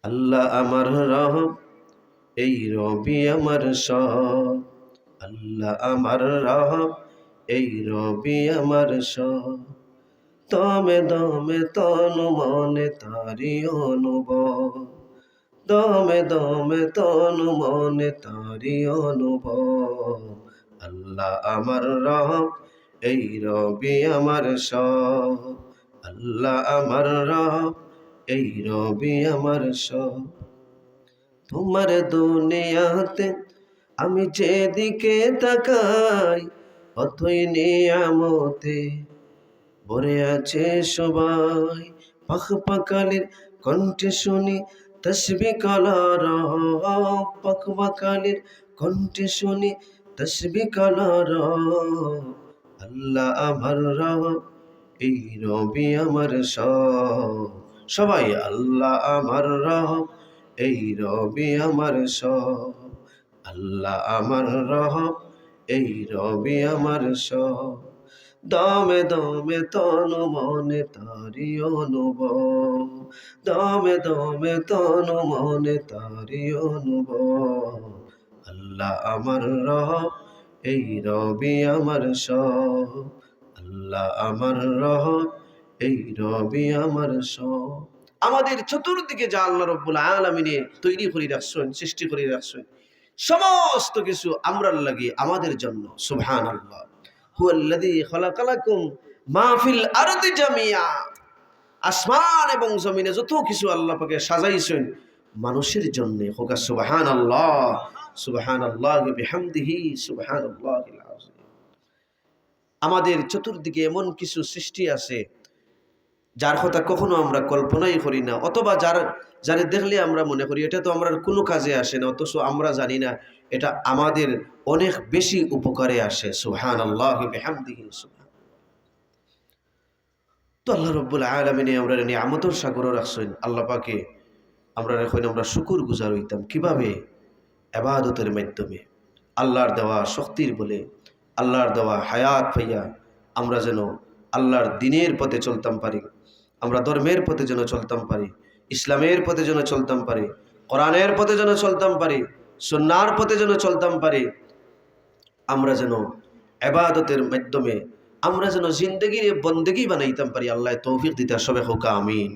আল্লাহ আমার রব, এই রবি আমার সব। আল্লাহ আমার রব, এই রবি আমার সব। দমে দমে তনু মনে তারি অনুভব, দমে দমে তনু মনে তারি অনুভব। আল্লাহ আমার রব, এই রবি আমার সব। আল্লাহ আমার রব, এই রবি আমার সব। তোমার দুনিয়াতে আমি যেদিকে তাকাই, অথই নিয়ামতে ভরে আছে সবাই। পাখ পাখালির কণ্ঠে শুনি তসবি কালার, পাখ পাখালির কণ্ঠে শুনি তসবি কালার। আল্লাহ আমার রব, এই রবি আমার সব। সবাই আল্লাহ আমার রব, এই রবি আমার সব। আল্লাহ আমার রব, এই রবি আমার সব। দমে দমে তনু মনে তারি অনুভব, দমে দমে তনু মনে তারি অনুভব। আল্লাহ আমার রব, এই রবি আমার সব। আল্লাহ আমার রব, এই রবি আমার সব। আমাদের চতুর্দিকে যা আল্লাহ রব্বুল আলামিন তৈরি করে রাখছেন, সৃষ্টি করে রাখছেন, সমস্ত কিছু আমরার লাগি, আমাদের জন্য। সুবহানাল্লাহ। হুয়াল্লাযী খালাকালাকুম মা ফিল আরদি জামিয়া। আসমান এবং জমিনে যত কিছু আল্লাহ পাকে সাজাইছেন মানুষের জন্য। হোক সুবহানাল্লাহ, সুবহানাল্লাহি বিহামদিহি, সুবহানাল্লাহিল আযীম। আমাদের চতুর্দিকে এমন কিছু সৃষ্টি আছে যার কথা কখনো আমরা কল্পনাই করি না, অথবা যারে দেখলে আমরা মনে করি এটা তো আমরা কোনো কাজে আসে না, অথচ আমরা জানি না এটা আমাদের অনেক বেশি উপকারে আসে। সুবহানাল্লাহি বিহামদিহি। তো আল্লাহ রব্বুল আলামিন আমরা নিয়ামতের সাগর রাখছেন। আল্লাহ পাকে আমরা এখন আমরা শুকর গুজার হইতাম কিভাবে? ইবাদতের মাধ্যমে, আল্লাহর দেওয়া শক্তির বলে, আল্লাহর দেওয়া হায়াত পাইয়া আমরা যেন আল্লাহর দ্বীনের পথে চলতাম পারি, আমরা ধর্মের পথে যেন চলতাম পারি, ইসলামের পথে যেন চলতাম পারি, কোরআনের পথে যেন চলতাম পারি, সুন্নাহর পথে যেন চলতাম পারি। আমরা যেন ইবাদতের মাধ্যমে আমরা যেন জিন্দেগির বন্দেগী বানাইতাম পারি। আল্লাহ তৌফিক দিতে সবে হোক আমিন।